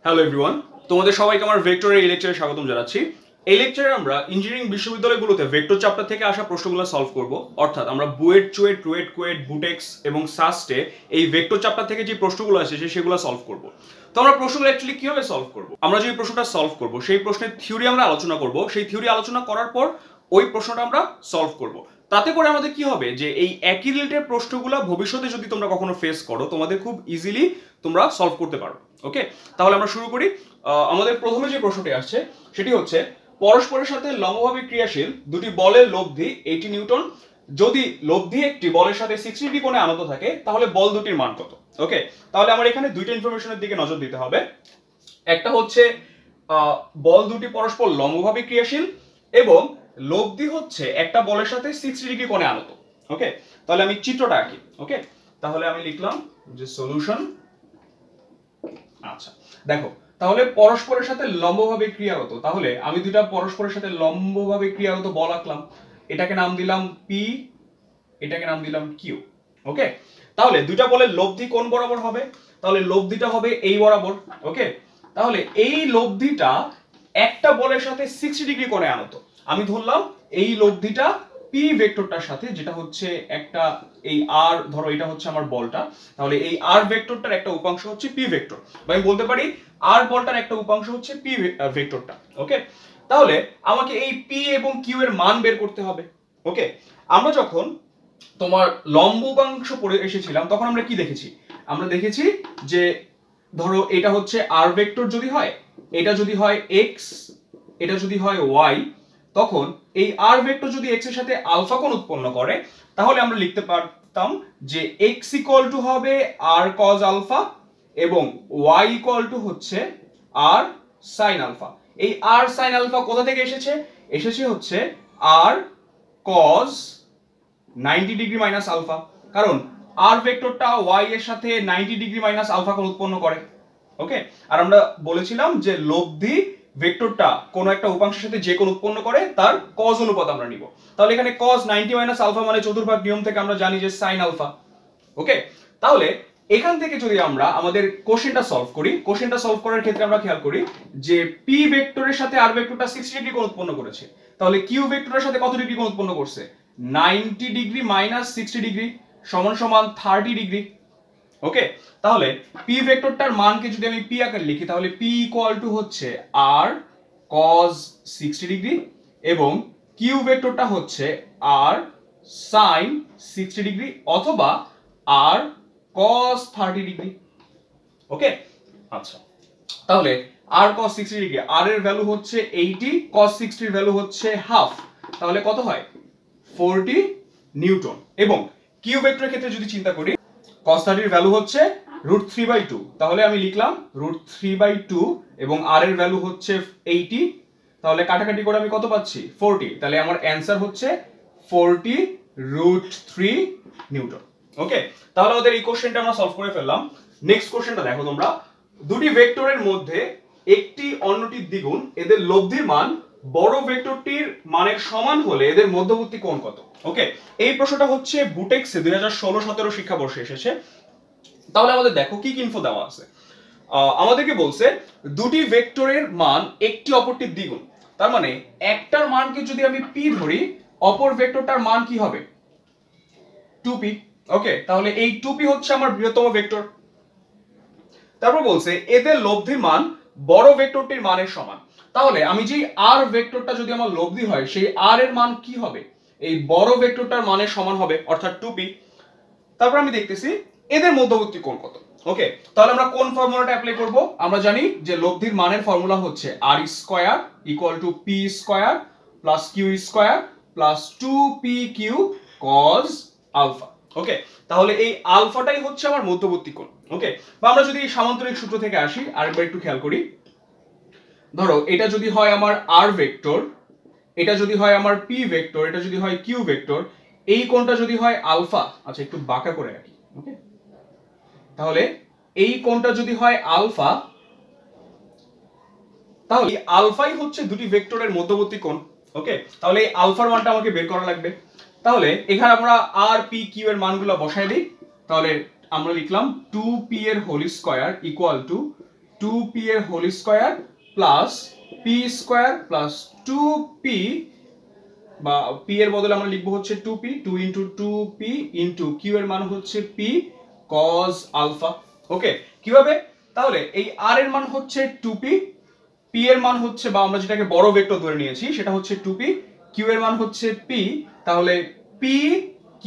Hello everyone, তোমাদের সবাইকে আমার ভেক্টরের এই লেকচারে স্বাগতম জানাচ্ছি। এই লেকচারে আমরা ইঞ্জিনিয়ারিং বিশ্ববিদ্যালয়গুলোতে ভেক্টর চ্যাপ্টার থেকে আসা প্রশ্নগুলো সলভ করব। অর্থাৎ আমরা বুয়েট, চুয়েট, রুয়েট, কুয়েট, বুটেক্স এবং সাস্টে এই ভেক্টর চ্যাপ্টার থেকে যে প্রশ্নগুলো আসে সেগুলো সলভ করব। তো আমরা প্রশ্নগুলো অ্যাকচুয়ালি কিভাবে সলভ করব, আমরা যে প্রশ্নটা সলভ করব সেই প্রশ্নের থিওরি আমরা আলোচনা করব। সেই থিওরি আলোচনা করার পর ওই প্রশ্নটা আমরা সলভ করব। তাতে করে আমাদের কি হবে যে এই একই রিলেটেড প্রশ্নগুলো ভবিষ্যতে যদি তোমরা কখনো ফেস করো তোমাদের খুব ইজিলি তোমরা সলভ করতে পারো। ওকে, তাহলে আমরা শুরু করি। আমাদের প্রথমে যে প্রশ্নটি আসছে সেটি হচ্ছে, পরস্পরের সাথে লম্বভাবে ক্রিয়াশীল দুটি বলের লব্ধি 80 নিউটন। যদি লব্ধি একটি বলের সাথে 60 ডিগ্রি কোণে আনত থাকে তাহলে বল দুটির মান কত? ওকে, তাহলে আমার এখানে দুইটা ইনফরমেশনের দিকে নজর দিতে হবে। একটা হচ্ছে বল দুটি পরস্পর লম্বভাবে ক্রিয়াশীল এবং লব্ধি হচ্ছে একটা বলের সাথে 60 ডিগ্রি কোণে আনত। ওকে, তাহলে আমি চিত্রটা আঁকি। ওকে, তাহলে আমি লিখলাম যে সলিউশন। আচ্ছা দেখো, তাহলে পরস্পরের সাথে লম্বভাবে ক্রিয়ারত, তাহলে আমি দুইটা পরস্পরের সাথে লম্বভাবে ক্রিয়ারত বল আঁকলাম। এটাকে নাম দিলাম পি, এটাকে নাম দিলাম কিউ। ওকে, তাহলে দুইটা বলের লব্ধি কোন বরাবর হবে? তাহলে লব্ধিটা হবে এই বরাবর। ওকে, তাহলে এই লব্ধিটা একটা বলের সাথে 60 ডিগ্রি কোণে আনত। আমি ধরলাম এই লব্ধিটা পি ভেক্টরটার সাথে, যেটা হচ্ছে একটা এই আর, ধরো এটা হচ্ছে আমার বলটা, তাহলে এই আর ভেক্টরটার একটা উপাংশ হচ্ছে পি ভেক্টর, বা আমি বলতে পারি আর বলটার একটা উপাংশ হচ্ছে পি ভেক্টরটা। ওকে, তাহলে আমাকে এই পি এবং কিউ এর মান বের করতে হবে। ওকে, আমরা যখন তোমার লম্ব উপাংশ পড়ে এসেছিলাম তখন আমরা কি দেখেছি? আমরা দেখেছি যে ধরো এটা হচ্ছে আর ভেক্টর যদি হয়, এটা যদি হয় এক্স, এটা যদি হয় ওয়াই, তখন এই আর ভেক্টর যদি এক্স এর সাথে আলফা কোণ উৎপন্ন করে তাহলে আমরা লিখতে পারতাম যে এক্স ইকুয়াল টু হবে আর কজ আলফা এবং ওয়াই ইকুয়াল টু হচ্ছে আর সাইন আলফা। এই আর সাইন আলফা কোথা থেকে এসেছে? এসেছে হচ্ছে আর কজ 90 ডিগ্রি মাইনাস আলফা, কারণ আর ভেক্টরটা ওয়াই এর সাথে 90 ডিগ্রি মাইনাস আলফা কোণ উৎপন্ন করে। ওকে, আর আমরা বলেছিলাম যে লব্ধি ভেক্টরটা কোন একটা উপাংশের সাথে যে কোণ উৎপন্ন করে তার কজ অনুপাত আমরা নিব। তাহলে এখানে cos 90 মাইনাস আলফা মানে চতুর্ভাগ নিয়ম থেকে আমরা জানি যে sin আলফা। ওকে, তাহলে এখান থেকে যদি আমরা আমাদের কোশ্চেনটা সলভ করি, কোশ্চেনটা সলভ করার ক্ষেত্রে আমরা খেয়াল করি যে পি ভেক্টরের সাথে আর ভেক্টরটা 60 ডিগ্রি কোণ উৎপন্ন করেছে, তাহলে কিউ ভেক্টরের সাথে কত ডিগ্রি কোণ উৎপন্ন করছে? 90 ডিগ্রি মাইনাস 60 ডিগ্রি সমান সমান 30 ডিগ্রি। ওকে, তাহলে পি ভেক্টরটার মানকে যদি আমি পি আকারে লিখি তাহলে পি ইকুয়াল টু হচ্ছে আর cos 60 ডিগ্রি এবং কিউ ভেক্টরটা হচ্ছে আর sin 60 ডিগ্রি অথবা আর cos 30 ডিগ্রি। ওকে, আচ্ছা তাহলে আর cos 60 ডিগ্রি, আর এর ভ্যালু হচ্ছে 80, cos 60 এর ভ্যালু হচ্ছে হাফ, তাহলে কত হয়? 40 নিউটন। এবং কিউ ভেক্টরের ক্ষেত্রে যদি চিন্তা করি, cos 30 এর ভ্যালু হচ্ছে √3/2, তাহলে আমি লিখলাম √3/2 এবং আর এর ভ্যালু হচ্ছে 80, তাহলে কাটাকাটি করে আমি কত পাচ্ছি? 40, তাহলে আমার অ্যানসার হচ্ছে 40√3 নিউটন। ওকে, তাহলে আমাদের এই কোশ্চেনটা আমরা সলভ করে ফেললাম। নেক্সট কোশ্চেনটা দেখো তোমরা, দুটি ভেক্টরের মধ্যে একটি অন্যটির দ্বিগুণ, এদের লব্ধির মান বড় ভেক্টরটির মানের সমান হলে এদের মধ্যবর্তী কোণ কত? ওকে, এই প্রশ্নটা হচ্ছে বুটেক্সে 2016-17 শিক্ষাবর্ষে এসেছে। তাহলে আমাদের দেখো কি কি ইনফো দেওয়া আছে। আমাদেরকে বলছে দুটি ভেক্টরের মান একটি অপরটির দ্বিগুণ, তার মানে একটার মানকে যদি আমি পি ধরি অপর ভেক্টরটার মান কি হবে? 2p। ওকে, তাহলে এই 2p হচ্ছে আমার বৃহত্তম ভেক্টর। তারপর বলছে এদের লব্ধির মান বড় ভেক্টরটির মানের সমান, তাহলে আমি যেই আর ভেক্টরটা যদি আমার লব্ধি হয় সেই আর এর মান কি হবে? এই বড় ভেক্টরটার মানের সমান হবে, অর্থাৎ 2p। তারপর আমি দেখতেছি এদের মধ্যবর্তী কোণ কত। ওকে, তাহলে আমরা কোন ফর্মুলাটা অ্যাপ্লাই করব? আমরা জানি যে লব্ধির মানের ফর্মুলা হচ্ছে আর square equal to P square plus Q square plus 2pq cos alpha. Okay, তাহলে এই আলফাটাই হচ্ছে আমার মধ্যবর্তী কোণ। ওকে, বা আমরা যদি সামান্তরিক সূত্র থেকে আসি আরেকবার একটু খেয়াল করি, ধরো এটা যদি হয় আমার আর ভেক্টর, এটা যদি হয় আমার পি ভেক্টর, এটা যদি হয় কিউ ভেক্টর, এই কোণটা যদি হয় আলফা, আচ্ছা একটু বাঁকা করে রাখি। ওকে, তাহলে এই কোণটা যদি হয় আলফা, তাহলে আলফাই হচ্ছে দুটি ভেক্টরের মধ্যবর্তী কোণ। ওকে, তাহলে এই আলফার মানটা আমাকে বের করা লাগবে। তাহলে এখানে আমরা আর পি কিউ এর মানগুলো বসায় দিই। তাহলে আমরা লিখলাম 2p এর whole square equal to 2p এর whole square plus p square plus 2p, বা p এর বদলে আমরা লিখবো হচ্ছে 2p, 2 into 2p into q এর মান হচ্ছে p cos আলফা। ওকে, কিভাবে? তাহলে এই r এর মান হচ্ছে 2p, p এর মান হচ্ছে, বা আমরা যেটাকে বড় ভেক্টর ধরে নিয়েছি সেটা হচ্ছে 2p, q এর মান হচ্ছে p, তাহলে p q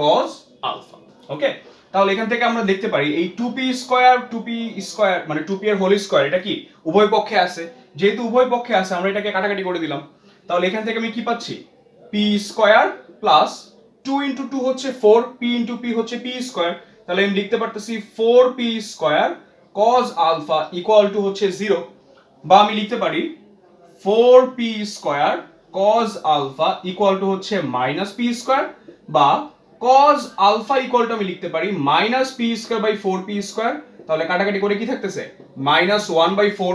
cos alpha. Okay, তাহলে এখান থেকে আমরা দেখতে পারি এই 2p স্কয়ার মানে 2p এর হোল স্কয়ার, এটা কি উভয় পক্ষে আছে, যেহেতু উভয় পক্ষে আছে আমরা এটাকে কাটাকাটি করে দিলাম। তাহলে এখান থেকে আমি কি পাচ্ছি, p স্কয়ার প্লাস 2 ইনটু 2 হচ্ছে 4, p ইনটু p হচ্ছে p স্কয়ার, তাহলে আমি লিখতে পারতেছি 4p square cos alpha equal to হচ্ছে 0, বা আমি লিখতে পারি 4p square cos alpha equal to হচ্ছে মাইনাস p স্কয়ার, বা cos আলফা ইকুয়াল টু আমি লিখতে পারি minus p square by 4p square, তাহলে কাটাকাটি করে কি থাকতেছে মাইনাস 1/4।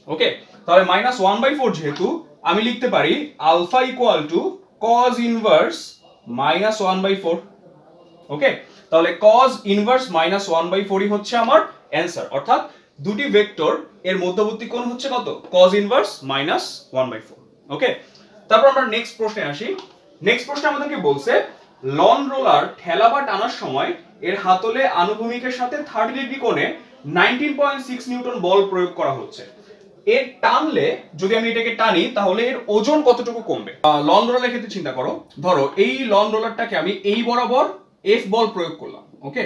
ওকে, তাহলে মাইনাস 1/4 যেহেতু আমি লিখতে পারি alpha equal to cos inverse minus 1/4। Okay, তাহলে cos ইনভার্স মাইনাস 1/4 হচ্ছে আমার অ্যান্সার, অর্থাৎ দুটি ভেক্টর এর মধ্যবর্তী কোণ হচ্ছে কত, cos ইনভার্স মাইনাস 1/4। ওকে, তারপর আমরা নেক্সট প্রশ্নে আসি। নেক্সট প্রশ্নে আমাদেরকে বলছে লন রোলার ঠেলা বা টানার সময় এর হাতলে আনুভূমিকের সাথে 30 ডিগ্রি কোণে 19.6 নিউটন বল প্রয়োগ করা হচ্ছে। এর টানলে, যদি আমি এটাকে টানি তাহলে এর ওজন কতটুকু কমবে? লন রোলারের ক্ষেত্রে চিন্তা করো, ধরো এই লন রোলারটাকে আমি এই বরাবর এফ বল প্রয়োগ করলাম। ওকে,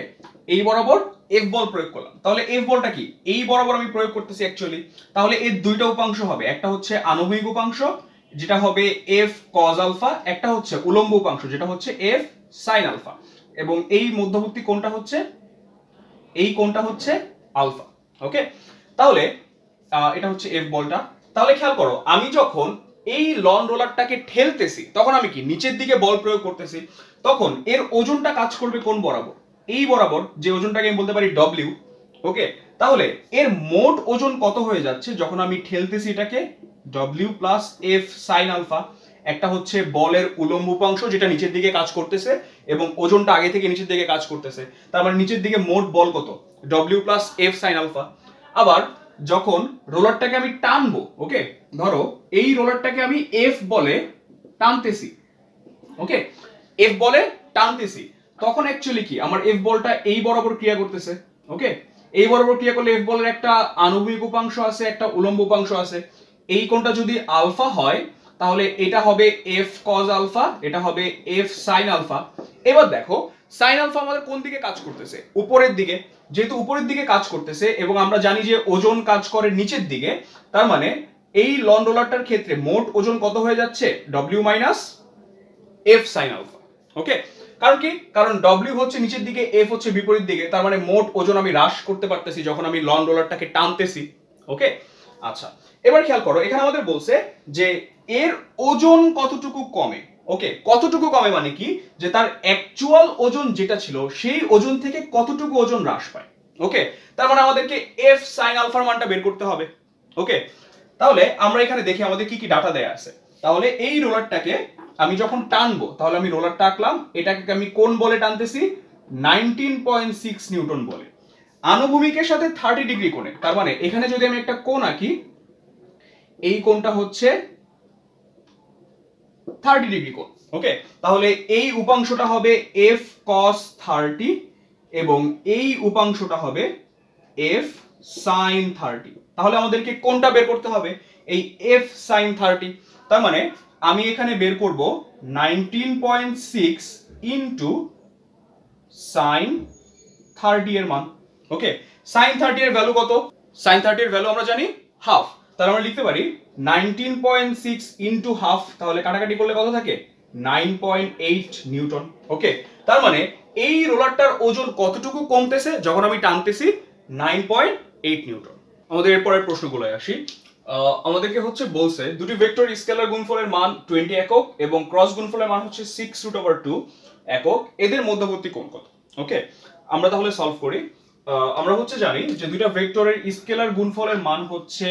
এই বরাবর এফ বল প্রয়োগ করলাম, তাহলে এফ বলটা কি এই বরাবর আমি প্রয়োগ করতেছি অ্যাকচুয়ালি, তাহলে এর দুইটা উপাংশ হবে, একটা হচ্ছে আনুভূমিক উপাংশ যেটা হবে এফ কজ আলফা, একটা হচ্ছে উলম্ব উপাংশ যেটা হচ্ছে এফ সাইন আলফা, এবং এই মধ্যবর্তী কোণটা হচ্ছে, এই কোণটা হচ্ছে আলফা। ওকে, তাহলে এটা হচ্ছে এফ বলটা। তাহলে খেয়াল করো, আমি যখন এই লন রোলারটাকে ঠেলতেছি তখন আমি কি নিচের দিকে বল প্রয়োগ করতেছি, তখন এর ওজনটা কাজ করবে কোন বরাবর, এই বরাবর, যে ওজনটাকে আমি বলতে পারি ডব্লিউ। ওকে, তাহলে এর মোট ওজন কত হয়ে যাচ্ছে যখন আমি ঠেলতেছি এটাকে, W plus F sine alpha. একটা হচ্ছে বলের উলম্ব উপাংশ যেটা নিচের দিকে কাজ করতেছে এবং ওজনটা আগে থেকে নিচের দিকে কাজ করতেছে, তার মানে নিচের দিকে মোট বল কত, W plus F sine alpha. আবার যখন রোলারটাকে আমি টানবো, ওকে, ধরো এই রোলারটাকে আমি এফ বলে টানতেছি, ওকে, এফ বলে টানতেছি, তখন অ্যাকচুয়ালি কি আমার এফ বলটা এই বরাবর ক্রিয়া করতেছে। ওকে, এই বরাবর ক্রিয়া করলে এফ বলের একটা আনুভূমিক উপাংশ আছে, একটা উলম্ব উপাংশ আছে। এই কোণটা যদি আলফা হয় তাহলে এটা হবে এফ কজ আলফা, এটা হবে এফ সাইন আলফা। এবার দেখো সাইন আলফা আমাদের কোন দিকে কাজ করতেছে, উপরের দিকে, যেহেতু উপরের দিকে কাজ করতেছে এবং আমরা জানি যে ওজন কাজ করে নিচের দিকে, তার মানে এই লন রোলারটার ক্ষেত্রে মোট ওজন কত হয়ে যাচ্ছে, W minus F sine alpha. Okay, কারণ কি, কারণ ডব্লিউ হচ্ছে নিচের দিকে, এফ হচ্ছে বিপরীত দিকে, তার মানে মোট ওজন আমি হ্রাস করতে পারতেছি যখন আমি লন রোলারটাকে টানতেছি। ওকে, আচ্ছা, এবার খেয়াল করো এখানে আমাদের বলছে যে এর ওজন কতটুকু কমে। ওকে, কতটুকু কমে মানে কি, যে তার অ্যাকচুয়াল ওজন যেটা ছিল সেই ওজন থেকে কতটুকু ওজন হ্রাস পায়। ওকে, তার মানে আমাদেরকে এফ সাইন আলফার মানটা বের করতে হবে। ওকে, তাহলে আমরা এখানে দেখি আমাদের কি কি ডাটা দেয়া আছে। তাহলে এই রোলারটাকে আমি যখন টানবো, তাহলে আমি রোলারটা আঁকলাম, এটাকে আমি কোন বলে টানতেছি, 19.6 নিউটন বলে, আনুভূমিকের সাথে 30 ডিগ্রি কোণে, তার মানে এখানে যদি আমি একটা কোণ আঁকি, এই কোণটা হচ্ছে 30 ডিগ্রি কোণ। ওকে, তাহলে এই উপাংশটা হবে এফ কস 30 এবং এই উপাংশটা হবে এফ সাইন 30। তাহলে আমাদেরকে কোনটা বের করতে হবে, এই এফ সাইন 30। তার মানে আমি এখানে বের করব 19.6 ইনটু সাইন 30 এর মান। ওকে, সাইন 30 এর ভ্যালু কত, সাইন 30 এর ভ্যালু আমরা জানি হাফ, তাহলে আমরা লিখতে পারি 19.6 ইনটু হাফ, তাহলে কাটাকাটি করলে কত থাকে, 9.8 নিউটন। ওকে, তার মানে এই রোলারটার ওজন কতটুকু কমতেছে যখন আমি টানতেছি, 9.8 নিউটন। আমাদের এরপরের প্রশ্নগুলোয় আসি। আমাদেরকে হচ্ছে বলছে দুটি ভেক্টর স্কেলার গুণফলের মান 20 একক এবং ক্রস গুণফলের মান হচ্ছে 6√2 একক, এদের মধ্যবর্তী কোণ কত। ওকে, আমরা তাহলে সলভ করি। আমরা হচ্ছে জানি যে দুইটা ভেক্টরের স্কেলার গুণফলের মান হচ্ছে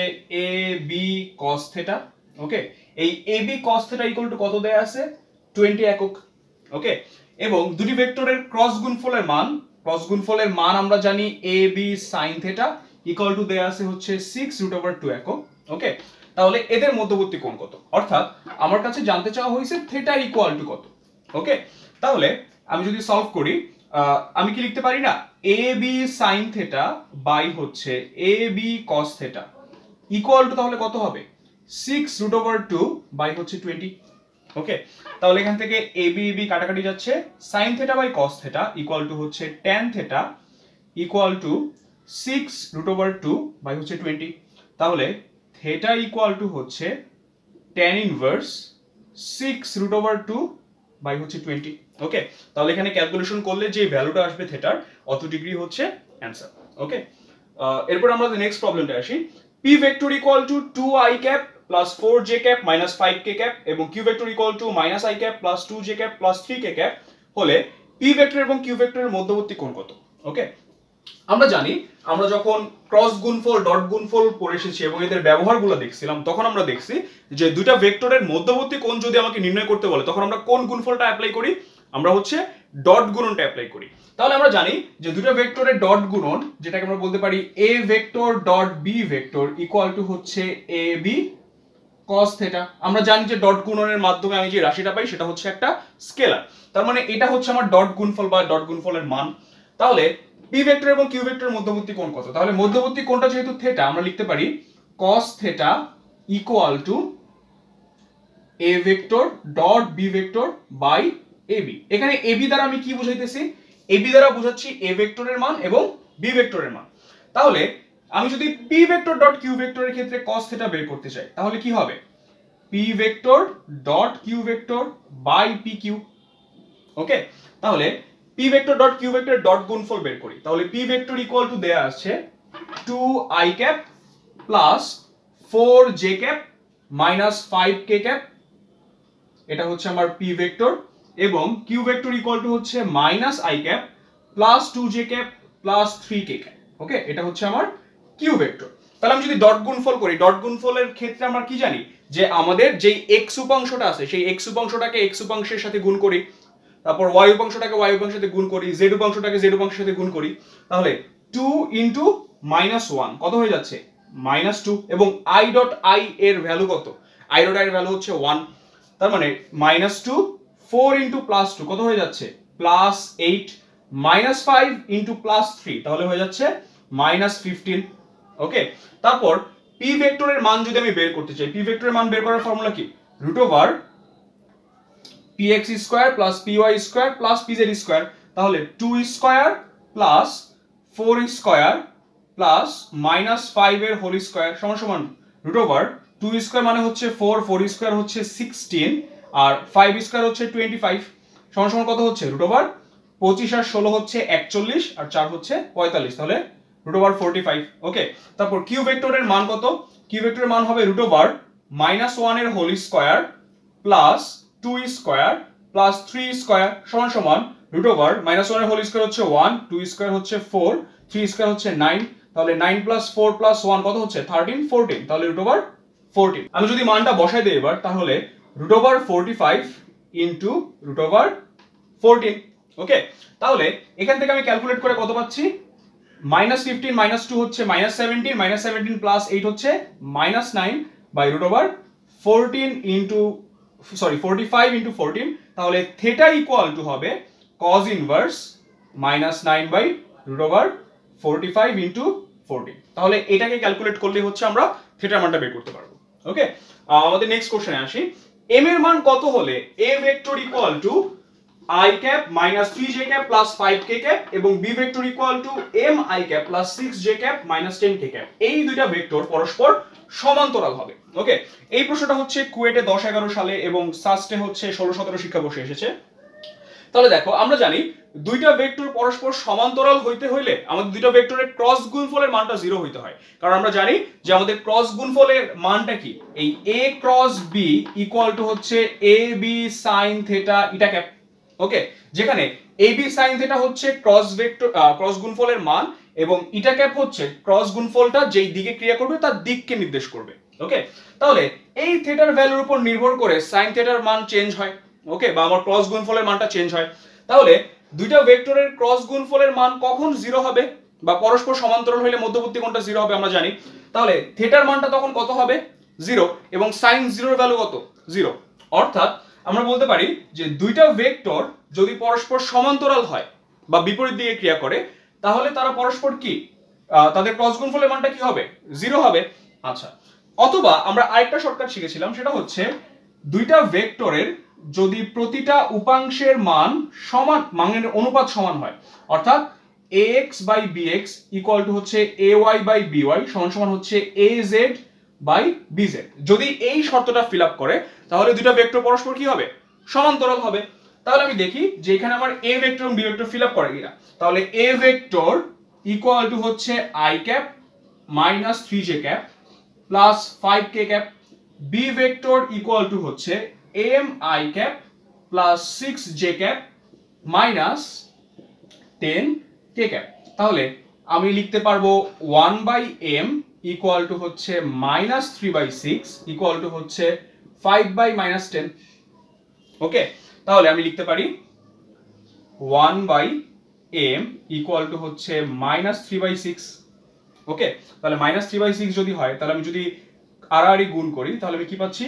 A B cos theta. Okay, এই A B cos theta equal to কত দেয়া আছে, 20 একক। ওকে, এবং দুটি ভেক্টরের ক্রস গুণফলের মান আমরা জানি A B sine theta equal to দেয়া আছে হচ্ছে 6√2 একক। ওকে, তাহলে এদের মধ্যবর্তী কোণ কত, অর্থাৎ আমার কাছে জানতে চাওয়া হয়েছে থিটা ইকুয়াল টু কত। ওকে, তাহলে আমি যদি সলভ করি আমি কি লিখতে পারি না, A B sine theta by হচ্ছে A B cos theta equal to তাহলে কত হবে 6√2 বাই হচ্ছে 20। ওকে, তাহলে এখান থেকে এ বি বি কাটাকাটি যাচ্ছে, sine theta by cos theta equal to হচ্ছে tan theta equal to 6√2 by হচ্ছে 20। তাহলে থেটা ইকুয়াল টু হচ্ছে ট্যান ইনভার্স 6√2 বাই হচ্ছে 20। ওকে, তাহলে এখানে ক্যালকুলেশন করলে যে ভ্যালুটা আসবে থেটার অত ডিগ্রি হচ্ছে অ্যান্সার। ওকে, এরপর আমরা নেক্সট প্রবলেমটা আসি। P vector equal to 2i cap plus 4j cap minus 5k cap এবং Q vector equal to minus i cap plus 2j cap plus 3k cap হলে পি ভেক্টর এবং কিউ ভেক্টরের মধ্যবর্তী কোণ কত। ওকে, আমরা জানি আমরা যখন ক্রস গুণফল ডট গুণফল পড়ে এসেছি এবং এদের ব্যবহারগুলো দেখছিলাম তখন আমরা দেখছি যে দুইটা ভেক্টরের মধ্যবর্তী কোণ যদি আমাকে নির্ণয় করতে বলে তখন আমরা কোন গুণফলটা অ্যাপ্লাই করি, আমরা হচ্ছে ডট গুণনটা অ্যাপ্লাই করি। তাহলে আমরা জানি যে দুটো ভেক্টরের ডট গুণন যেটাকে আমরা বলতে পারি A vector dot B vector equal to হচ্ছে এ বি cos থেটা। আমরা জানি যে ডট গুণনের মাধ্যমে আমি যে রাশিটা পাই সেটা হচ্ছে একটা স্কেলার, তার মানে এটা হচ্ছে আমার ডট গুণফল বা ডট গুণফলের মান। তাহলে পি ভেক্টর এবং কিউ ভেক্টরের মধ্যবর্তী কোণ কত, তাহলে মধ্যবর্তী কোণটা যেহেতু থেটা আমরা লিখতে পারি cos theta equal to A vector dot B vector by A B. এখানে এ বি দ্বারা আমি কি বুঝাইতেছি, এ বি দ্বারা বুঝাচ্ছি এ ভেক্টরের মান এবং বি ভেক্টরের মান। তাহলে আমি যদি পি ভেক্টর ডট কিউ ভেক্টরের ক্ষেত্রে cos থেটা বের করতে চাই তাহলে কি হবে, P vector dot Q vector by P Q. Okay, তাহলে P vector dot Q vector dot গুণফল বের করি, তাহলে পি ভেক্টর ইকুয়াল টু দেয়া আছে 2i cap plus 4j cap minus 5k cap, এটা হচ্ছে আমার পি ভেক্টর, এবং কিউ ভেক্টর ইকুয়াল টু হচ্ছে minus i cap plus 2j cap plus 3k cap. Okay, এটা হচ্ছে আমার কিউ ভেক্টর। তাহলে আমি যদি ডট গুণফল করি, ডট গুণফলের ক্ষেত্রে আমরা কি জানি যে আমাদের যেই x উপাংশটা আছে সেই x উপাংশটাকে x উপাংশের সাথে গুণ করি, তারপর y উপাংশটাকে y উপাংশের সাথে গুণ করি, z উপাংশটাকে z উপাংশের সাথে গুণ করি, তাহলে 2 ইনটু -1 কত হয়ে যাচ্ছে -2, এবং i ডট i এর ভ্যালু কত, i ডট i এর ভ্যালু হচ্ছে 1, তার মানে -2 4 ইনটু +2 কত হয়ে যাচ্ছে +8, -5 ইনটু +3 তাহলে হয়ে যাচ্ছে -15। ওকে, তারপর পি ভেক্টরের মান যদি আমি বের করতে চাই, পি ভেক্টরের মান বের করার ফর্মুলা কি, px square plus py square plus pz square, তাহলে 2 স্কয়ার প্লাস 4 স্কয়ার প্লাস -5 এর হোল স্কয়ার সমান √2 স্কয়ার মানে হচ্ছে 4, 4 স্কয়ার হচ্ছে 16 আর 5 স্কয়ার হচ্ছে 25 সমান কত হচ্ছে √25 আর 16 হচ্ছে 41 আর 4 হচ্ছে 45, তাহলে √45। ওকে, তারপর কিউ ভেক্টরের মান কত, কিউ ভেক্টরের মান হবে √-1 এর whole square plus 2 square plus 3 square সমান √-1 এর হোল স্কয়ার হচ্ছে 1, 2 স্কয়ার হচ্ছে 4, 3 স্কয়ার হচ্ছে 9, তাহলে 9 প্লাস 4 প্লাস 1 কত হচ্ছে 13, 14, তাহলে √14। আমি যদি মানটা বসাই দেই এবার তাহলে √45 ইনটু √14। ওকে, তাহলে এখান থেকে আমি ক্যালকুলেট করে কত পাচ্ছি, -15 -2 হচ্ছে -17, -17 প্লাস 8 হচ্ছে -9 বাই √14 ইনটু 45 ইনটু 14, তাহলে থেটা ইকুয়াল টু হবে cos ইনভার্স -9 বাই √45 ইনটু 14। তাহলে এটাকে ক্যালকুলেট করলে হচ্ছে আমরা থেটার মানটা বের করতে পারবো। ওকে, আমাদের নেক্সট কোশ্চেনে আসি। m এর মান কত হলে a vector equal two i cap minus 3j cap plus 5k cap এবং b vector equal two mi cap plus 6j cap minus 10k cap এই দুইটা ভেক্টর পরস্পর সমান্তরাল হবে। ওকে, এই প্রশ্নটা হচ্ছে কুয়েটে 10-11 সালে এবং সাস্টে হচ্ছে 16-17 শিক্ষাবর্ষে এসেছে। তাহলে দেখো আমরা জানি দুইটা ভেক্টর পরস্পর সমান্তরাল হইতে হইলে আমাদের দুইটা ভেক্টরের ক্রস গুণফলের মানটা 0 হইতে হয়, কারণ আমরা জানি যে আমাদের ক্রস গুণফলের মানটা কি, এই a cross b equal to হচ্ছে a b sin theta eta cap. Okay, যেখানে a b sin থিটা হচ্ছে ক্রস ভেক্টর ক্রস গুণফলের মান এবং ইটা ক্যাপ হচ্ছে ক্রস গুণফলটা যেই দিকে ক্রিয়া করবে তার দিককে নির্দেশ করবে। ওকে, তাহলে এই থিটার ভ্যালুর উপর নির্ভর করে sin থিটার মান চেঞ্জ হয়। ওকে, বা আমার ক্রস গুণফলের মানটা চেঞ্জ হয়। তাহলে দুইটা ভেক্টরের ক্রস গুণফলের মান কখন 0 হবে, বা পরস্পর সমান্তরাল হলে মধ্যবর্তী কোণটা 0 হবে আমরা জানি। তাহলে থিটার মানটা তখন কত হবে? 0, এবং sin 0 এর ভ্যালু কত? 0। অর্থাৎ আমরা বলতে পারি যে দুইটা ভেক্টর যদি পরস্পর সমান্তরাল হয় বা বিপরীত দিকে ক্রিয়া করে, তাহলে তারা পরস্পর কি তাদের ক্রস গুণফলের মানটা কি হবে? 0 হবে। আচ্ছা, অথবা আমরা আরেকটা শর্টকাট শিখেছিলাম, সেটা হচ্ছে দুইটা ভেক্টরের যদি প্রতিটা উপাংশের মান সমান, মানের অনুপাত সমান হয়, অর্থাৎ ax by bx equal to হচ্ছে ay বাই by সমান সমান হচ্ছে az বাই bz, যদি এই শর্তটা ফিল আপ করে, তাহলে দুইটা ভেক্টর পরস্পর কি হবে? সমান্তরাল হবে। তাহলে আমি দেখি যে এখানে আমার a ভেক্টর এবং b ভেক্টর ফিল আপ করে কিনা। তাহলে a ভেক্টর ইকুয়াল টু হচ্ছে i cap minus 3j cap plus 5k cap, b vector equal to হচ্ছে mi cap plus 6j cap minus 10k cap. তাহলে আমি লিখতে পারবো 1 বাই m ইকুয়াল টু হচ্ছে মাইনাস 3 বাই 6 ইকুয়াল টু হচ্ছে 5 by minus 10। ওকে, তাহলে আমি লিখতে পারি 1 বাই m ইকুয়াল টু হচ্ছে মাইনাস 3 বাই 6। ওকে, তাহলে মাইনাস 3 বাই 6 যদি হয়, তাহলে আমি যদি আড়াআড়ি গুণ করি, তাহলে আমি কি পাচ্ছি?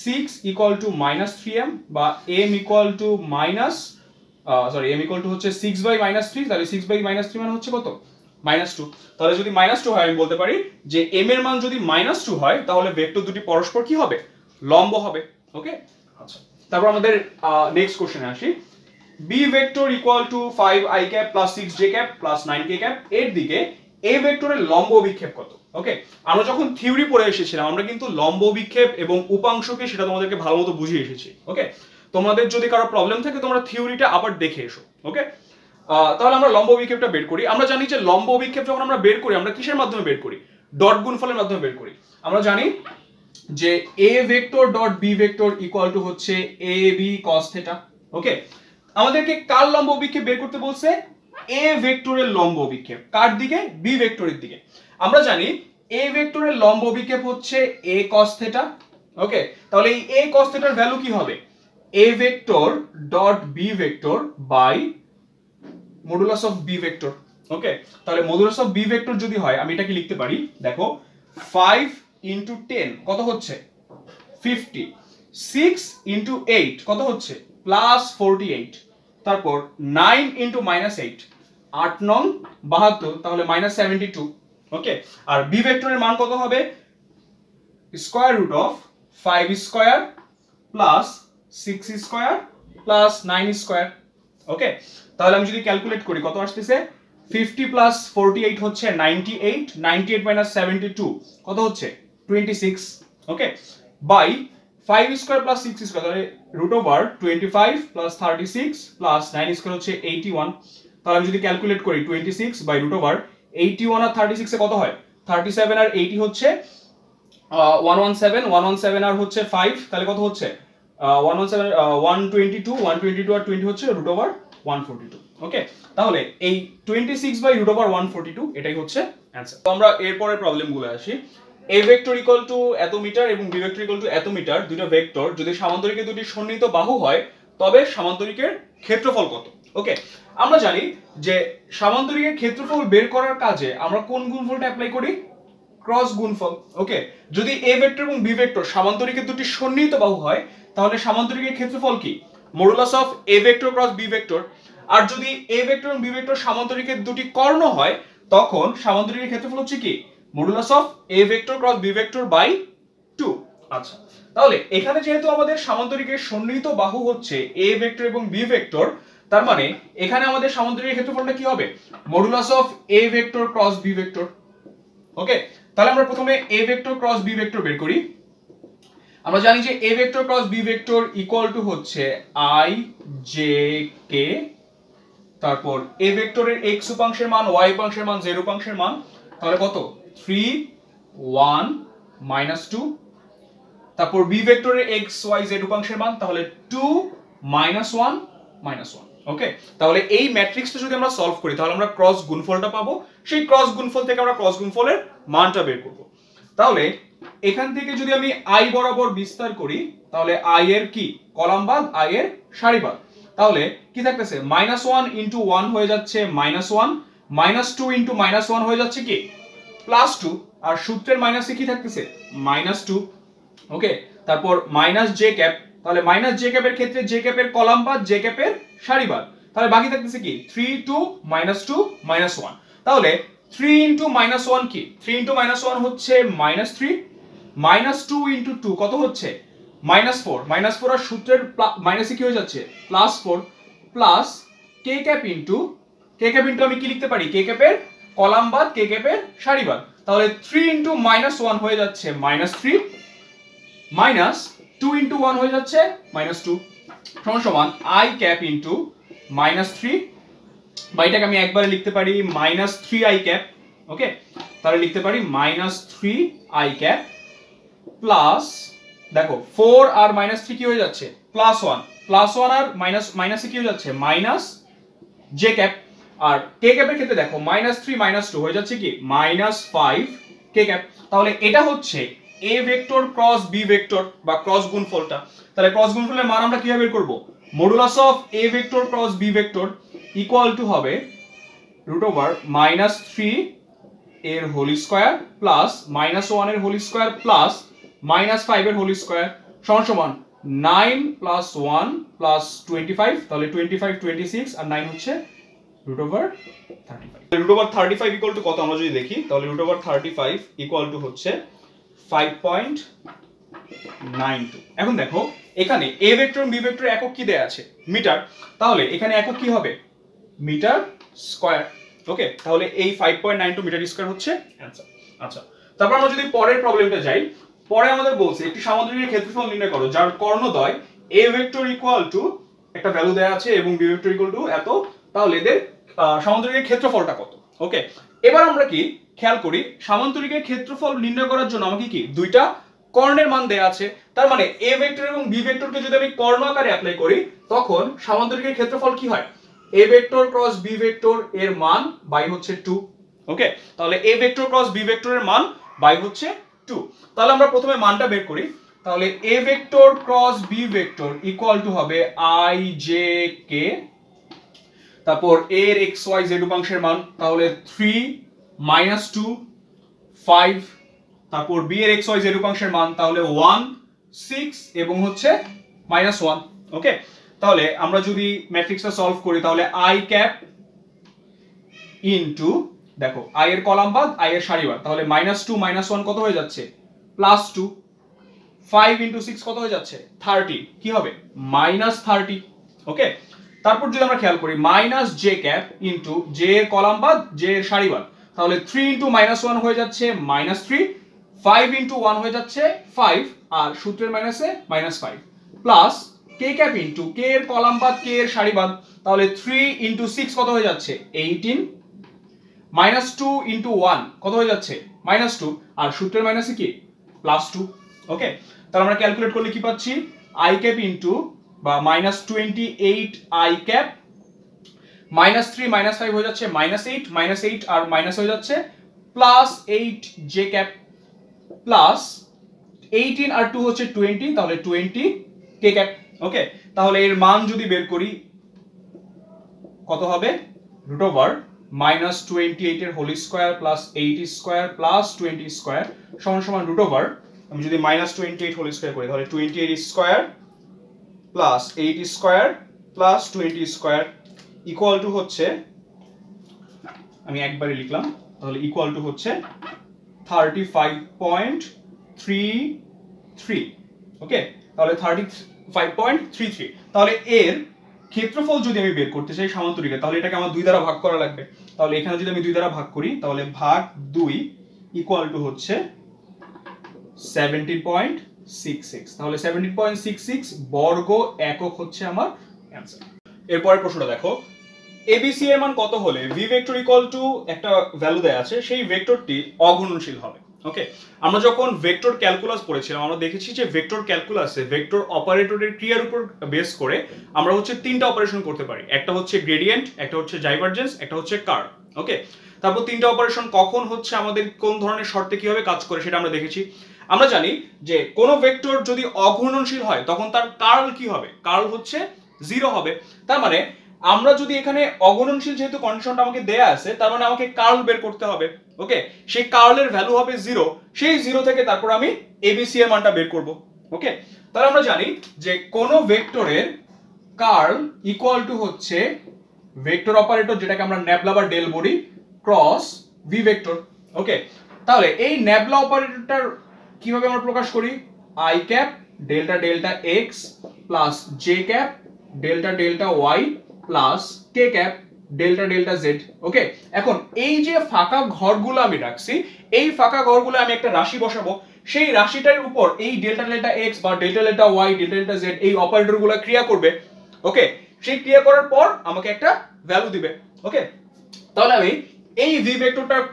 6 ইকুয়াল টু মাইনাস 3m, বা m equal to minus m equal to হচ্ছে 6 বাই মাইনাস 3, তাহলে 6 বাই মাইনাস 3 মানে হচ্ছে কত? মাইনাস 2। তাহলে যদি মাইনাস 2 হয়, আমি বলতে পারি যে m এর মান যদি মাইনাস 2 হয়, তাহলে ভেক্টর দুটি পরস্পর কি হবে? লম্ব হবে। ওকে, আচ্ছা, তারপর আমাদের নেক্সট কোশ্চেনে আসি। b vector equal two 5i cap plus 6j cap plus 9k cap এর দিকে a ভেক্টরের লম্ব অভিক্ষেপ কত? ওকে, আমরা যখন থিওরি পড়ে এসেছিলাম, আমরা কিন্তু লম্ব অভিক্ষেপ এবং উপাংশকে সেটা তোমাদেরকে ভালো মতো বুঝিয়ে এসেছি। ওকে, তোমাদের যদি কারো প্রবলেম থাকে, তোমরা থিওরিটা আবার দেখে এসো। ওকে, তাহলে আমরা লম্ব অভিক্ষেপটা বের করি। আমরা জানি যে লম্ব অভিক্ষেপ যখন আমরা বের করি, আমরা কিসের মাধ্যমে বের করি? ডট গুণফলের মাধ্যমে বের করি। আমরা জানি যে a vector dot b vector equal to হচ্ছে ab cos থিটা। ওকে, আমাদেরকে কার লম্ব অভিক্ষেপ বের করতে বলছে? a ভেক্টরের লম্ব অভিক্ষেপ। কার দিকে? b ভেক্টরের দিকে। আমরা জানি a ভেক্টরের লম্ব অভিক্ষেপ হচ্ছে a cos থিটা। ওকে, তাহলে এই a cos থিটার ভ্যালু কি হবে? a vector dot b vector by modulus of b vector. Okay, তাহলে মডুলাস অফ b ভেক্টর যদি হয়, আমি এটাকে লিখতে পারি, দেখো 5 ইনটু 10 কত হচ্ছে? 50। 6 ইনটু 8 কত হচ্ছে? প্লাস 48। তারপর 9 ইনটু মাইনাস 8, 8 নং 72, তাহলে মাইনাস 72। ওকে, আর বি ভেক্টরের মান কত হবে? Square root of 5 square plus 6 square plus 9 square. Okay, তাহলে আমি যদি ক্যালকুলেট করি, কত আসতেছে? 50 প্লাস 48 হচ্ছে 98, 98 মাইনাস 72 কত হচ্ছে? 26। Okay, by 5 square plus 6 square, তাহলে root over 25 plus 36 plus 9 square হচ্ছে 81। তাহলে আমি যদি ক্যালকুলেট করি 26 বাই রুট ওভার 81 আর 36 এ কত হয়? 37 আর 80 হচ্ছে 117, 117 আর হচ্ছে 5, তাহলে কত হচ্ছে? 117 122, 122 আর 20 হচ্ছে রুট ওভার 142। ওকে, তাহলে এই 26 বাই রুট ওভার 142 এটাই হচ্ছে অ্যানসার। তো আমরা এরপরের প্রবলেমগুলো আসি। a ভেক্টর ইকুয়াল টু এত মিটার এবং b ভেক্টর ইকুয়াল টু এত মিটার, দুটো ভেক্টর যদি সামান্তরিকের দুটি সন্নিহিত বাহু হয়, তবে সামান্তরিকের ক্ষেত্রফল কত? ওকে, আমরা জানি যে সামান্তরিকের ক্ষেত্রফল বের করার কাজে আমরা কোন গুণফলটা অ্যাপ্লাই করি? ক্রস গুণফল। ওকে, যদি a ভেক্টর এবং b ভেক্টর সামান্তরিকের দুটি সন্নিহিত বাহু হয়, তাহলে সামান্তরিকের ক্ষেত্রফল কি? Modulus of a vector cross b vector. আর যদি a ভেক্টর এবং b ভেক্টর সামান্তরিকের দুটি কর্ণ হয়, তখন সামান্তরিকের ক্ষেত্রফল হচ্ছে কি? Modulus of a vector cross b vector by 2। আচ্ছা, তাহলে এখানে যেহেতু আমাদের সামান্তরিকের সন্নিহিত বাহু হচ্ছে a ভেক্টর এবং b ভেক্টর, তার মানে এখানে আমাদের সামান্তরিকের ক্ষেত্রফলটা কি হবে? Modulus of a vector cross b vector. Okay, তাহলে আমরা প্রথমে a vector cross b vector বের করি। আমরা জানি যে a vector cross b vector equal to হচ্ছে i j k, তারপর a ভেক্টরের x উপাংশের মান, y উপাংশের মান, z উপাংশের মান, তাহলে কত? 3 1 -2। তারপর b ভেক্টরের x y z উপাংশের মান, তাহলে 2 -1 -1। ওকে, তাহলে এই ম্যাট্রিক্সটা যদি আমরা সলভ করি, তাহলে আমরা ক্রস গুণফলটা পাবো। সেই ক্রস গুণফল থেকে আমরা ক্রস গুণফলের মানটা বের করব। তাহলে এখান থেকে যদি আমি i বরাবর বিস্তার করি, তাহলে i এর কি কলাম বাদ, i এর সারি বাদ, তাহলে কি থাকতেছে? -1 * 1 হয়ে যাচ্ছে -1, -2 ইন্টু -1 হয়ে যাচ্ছে কি +2, আর সূত্রের মাইনাসে কি থাকতেছে -2। ওকে, তারপর মাইনাস জে ক্যাপ, তাহলে মাইনাস জে ক্যাপের ক্ষেত্রে জে ক্যাপের কলাম বাদ জে ক্যাপের সারি বাদ, তাহলে বাকি থাকতেছে কি 3 2 -2 -1। তাহলে 3 ইন্টু -1 কি 3 ইন্টু -1 হচ্ছে -3, -2 ইন্টু 2 কত হচ্ছে -4, -4 আর সূত্রের মাইনাসে কি হয়ে যাচ্ছে +4 প্লাস কে ক্যাপ ইন্টু আমি কি লিখতে পারি কে ক্যাপের কলাম বাদ কে ক্যাপের সারি বাদ, তাহলে 3 ইন্টু -1 হয়ে যাচ্ছে -3 মাইনাস 2 ইন্টু 1 হয়ে যাচ্ছে -2 সমান i ক্যাপ ইন্টু -3, বা এটাকে আমি একবারে লিখতে পারি -3i ক্যাপ। ওকে, তাহলে লিখতে পারি -3i ক্যাপ প্লাস, দেখো 4 আর -3 কি হয়ে যাচ্ছে +1 আর মাইনাসে কি হয়ে যাচ্ছে মাইনাস জে ক্যাপ, আর কে ক্যাপের ক্ষেত্রে দেখো -3 -2 হয়ে যাচ্ছে কি -5 কে ক্যাপ। তাহলে এটা হচ্ছে a vector cross b vector বা ক্রস গুণফলটা। তাহলে ক্রস গুণফলের মান আমরা কিভাবে বের করব, modulus of a vector cross b vector equal to হবে √-3 এর হোল স্কয়ার প্লাস -1 এর হোল স্কয়ার প্লাস -5 এর হোল স্কয়ার সমান 9 + 1 + 25, তাহলে 25 26 আর 9 হচ্ছে √35। √35 ইকুয়াল টু কত আমরা যদি দেখি, তাহলে √35 ইকুয়াল টু হচ্ছে 5.92। এখন দেখো এখানে a ভেক্টর এবং b ভেক্টর একক কি দেয়া আছে মিটার, তাহলে এখানে একক কি হবে মিটার স্কয়ার। ওকে, তাহলে এই 5.92 মিটার স্কয়ার হচ্ছে অ্যানসার। আচ্ছা, তারপর আমরা যদি পরের প্রবলেমটা যাই, পরে আমাদের বলছে একটি সামুদ্রিকের ক্ষেত্রফল নির্ণয় করো যার কর্ণদ্বয় a ভেক্টর ইকুয়াল টু একটা ভ্যালু দেয়া আছে এবং b ভেক্টর ইকুয়াল টু এত, তাহলে এদের সামুদ্রিকের ক্ষেত্রফলটা কত। ওকে, এবার আমরা কি খেয়াল করি সামান্তরিকের ক্ষেত্রফল নির্ণয় করার জন্য আমাকে কি দুইটা কর্ণের মান দেয়া আছে, তার মানে a ভেক্টর এবং b ভেক্টরকে যদি আমি কর্ণ আকারে অ্যাপ্লাই করি তখন সামান্তরিকের ক্ষেত্রফল কি হয় a vector cross b vector এর মান বাই হচ্ছে 2। ওকে, তাহলে a ভেক্টর ক্রস b ভেক্টরের মান বাই হচ্ছে 2। তাহলে আমরা প্রথমে মানটা বের করি, তাহলে a vector cross b vector equal to হবে i j k, তারপর a এর x y z উপাংশের মান তাহলে 3 -2 5, তারপর b এর x y z উপাংশের মান তাহলে 1 6 এবং হচ্ছে -1। ওকে, তাহলে আমরা যদি ম্যাট্রিক্সটা সলভ করি তাহলে i ক্যাপ ইনটু, দেখো i এর কলাম বাদ i এর সারি বাদ, তাহলে -2 -1 কত হয়ে যাচ্ছে +2, 5 ইনটু 6 কত হয়ে যাচ্ছে 30, কি হবে -30। ওকে, তারপর যদি আমরা খেয়াল করি j ক্যাপ ইনটু j এর কলাম বাদ j এর সারি বাদ, তাহলে 3 ইনটু -1 হয়ে যাচ্ছে -3, 5 ইনটু 1 হয়ে যাচ্ছে 5 আর সূত্রের মাইনাসে -5 প্লাস কে ক্যাপ ইনটু কে এর কলাম বাদ কে এর সারি বাদ, তাহলে 3 ইনটু 6 কত হয়ে যাচ্ছে 18, -2 ইনটু 1 কত হয়ে যাচ্ছে -2 আর সূত্রের মাইনাসে কি +2। ওকে, তাহলে আমরা ক্যালকুলেট করলে কি পাচ্ছি i ক্যাপ ইনটু বা -28 i ক্যাপ, -3 -5 হয়ে যাচ্ছে -8 আর মাইনাস হয়ে যাচ্ছে +8 j ক্যাপ প্লাস 18 আর 2 হচ্ছে 20, তাহলে 20 কে ক্যাপ। ওকে, তাহলে এর মান যদি বের করি কত হবে √-28 এর whole square plus 8 square plus 20 square সমান আমি যদি -28 হোল স্কয়ার করি তাহলে 28 square plus 8 square plus 20 square equal to হচ্ছে, আমি একবারে লিখলাম, তাহলে ইকুয়াল টু হচ্ছে 35.33। ওকে, তাহলে 35.33। তাহলে এর ক্ষেত্রফল যদি আমি বের করতে চাই সামান্তরিকের, তাহলে এটাকে আমার 2 দ্বারা ভাগ করা লাগবে। তাহলে এখানে যদি আমি 2 দ্বারা ভাগ করি তাহলে ভাগ 2 ইকুয়াল টু হচ্ছে 17.66, তাহলে 17.66 বর্গ একক হচ্ছে আমার অ্যানসার। এরপরের প্রশ্নটা দেখো, ABC এর মান কত হলে v ভেক্টর ইকুয়াল টু একটা ভ্যালু দেয়া আছে সেই ভেক্টরটি অগুণনশীল হবে। ওকে, আমরা যখন ভেক্টর ক্যালকুলাস পড়েছিলাম আমরা দেখেছি যে ভেক্টর ক্যালকুলাসে ভেক্টর অপারেটরের ক্রিয়ার উপর বেস করে আমরা হচ্ছে 3টা অপারেশন করতে পারি, একটা হচ্ছে গ্রেডিয়েন্ট, একটা হচ্ছে ডাইভারজেন্স, একটা হচ্ছে কার্ল। ওকে, তারপর 3টা অপারেশন কখন হচ্ছে আমাদের কোন ধরনের শর্তে কিভাবে কাজ করে সেটা আমরা দেখেছি। আমরা জানি যে কোন ভেক্টর যদি অঘূর্ণনশীল হয় তখন তার কার্ল কি হবে, কার্ল হচ্ছে 0 হবে। তার মানে আমরা যদি এখানে অগুণনশীল যেহেতু কন্ডিশনটা আমাকে দেয়া আছে, তার মানে আমাকে কার্ল বের করতে হবে। ওকে, সেই কার্লের ভ্যালু হবে 0, সেই 0 থেকে তারপর আমি এবিসি এর মানটা বের করব। ওকে, তাহলে আমরা জানি যে কোন ভেক্টরের কার্ল ইকুয়াল টু হচ্ছে ভেক্টর অপারেটর, যেটাকে আমরা ন্যাবলা বা ডেল বলি, ক্রস ভি ভেক্টর। ওকে, তাহলে এই ন্যাবলা অপারেটরটা কিভাবে আমরা প্রকাশ করি? I cap delta delta X plus J cap delta delta Y plus K cap delta delta Z. Okay, এখন এই যে ফাঁকা ঘরগুলো আমি রাখছি, এই ফাঁকা ঘরগুলো আমি একটা রাশি বসাবো, সেই রাশিটার উপর এই ডেল্টা ডেল্টা এক্স বা delta delta Y delta delta z এই অপারেটরগুলো ক্রিয়া করবে। ওকে, সেই ক্রিয়া করার পর আমাকে একটা ভ্যালু দিবে। ওকে, তাহলে আমি এই ভি ভেক্টরটার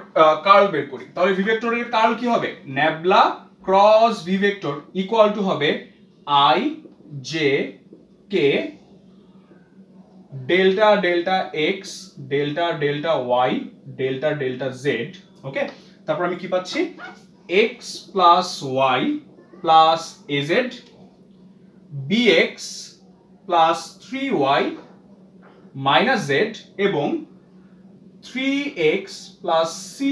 কার্ল বের করি। তাহলে ভি ভেক্টরের কার্ল কি হবে? Nabla cross V vector equal to হবে I J K delta delta X delta delta Y delta delta Z. Okay, তারপর আমি কি পাচ্ছি? X plus Y plus A Z B X plus 3y minus Z এবং 3x plus cy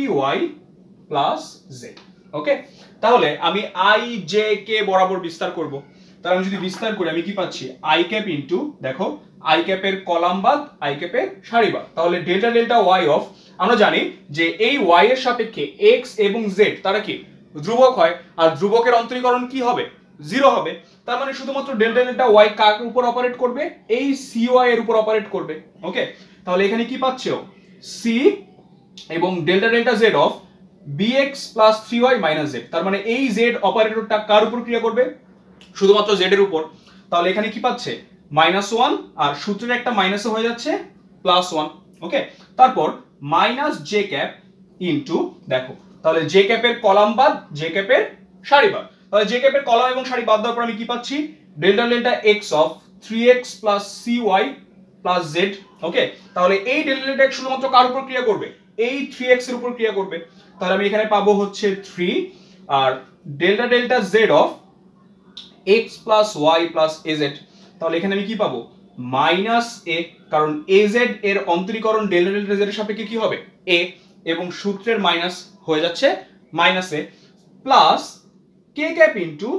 plus Z. Okay, তাহলে আমি I J কে বরাবর বিস্তার করব। তাহলে আমি যদি বিস্তার করি আমি কি পাচ্ছি? আই ক্যাপ ইনটু, দেখো আই ক্যাপের কলাম বাদ আই ক্যাপের সারি বাদ, তাহলে ডেল্টা ডেল্টা ওয়াই অফ, আমরা জানি যে এই y এর সাপেক্ষে x এবং z তারা কি ধ্রুবক হয়, আর ধ্রুবকের অন্তরীকরণ কি হবে? 0 হবে। তার মানে শুধুমাত্র ডেল্টা ডেল্টা ওয়াই কার উপর অপারেট করবে? এই cy এর উপর অপারেট করবে। ওকে, তাহলে এখানে কি পাচ্ছো? c এবং delta delta z of bx plus 3y minus z, তার মানে এই z অপারেটরটা কার উপর ক্রিয়া করবে? শুধুমাত্র z এর উপর। তাহলে এখানে কি পাচ্ছে? -1, আর সূত্রের একটা মাইনাস হয়ে যাচ্ছে +1। ওকে, তারপর মাইনাস জে ক্যাপ ইনটু, দেখো তাহলে জে ক্যাপের কলাম বাদ জে ক্যাপের সারি বাদ, তাহলে জে ক্যাপের কলাম এবং সারি বাদ দেওয়ার পর আমি কি পাচ্ছি? Delta delta x of 3x plus cy plus z। ওকে, তাহলে এই ডেল্টা ডেল্টা x শুধুমাত্র কার উপর ক্রিয়া করবে? এই 3x এর উপর ক্রিয়া করবে। তাহলে আমি এখানে পাবো হচ্ছে 3, আর delta delta z of x plus y plus az, তাহলে এখানে আমি কি পাবো? মাইনাস a, কারণ az এর অন্তরীকরণ ডেল্টা ডেল্টা z এর সাপেক্ষে কি হবে? a, এবং সূত্রের মাইনাস হয়ে যাচ্ছে minus a plus k cap into,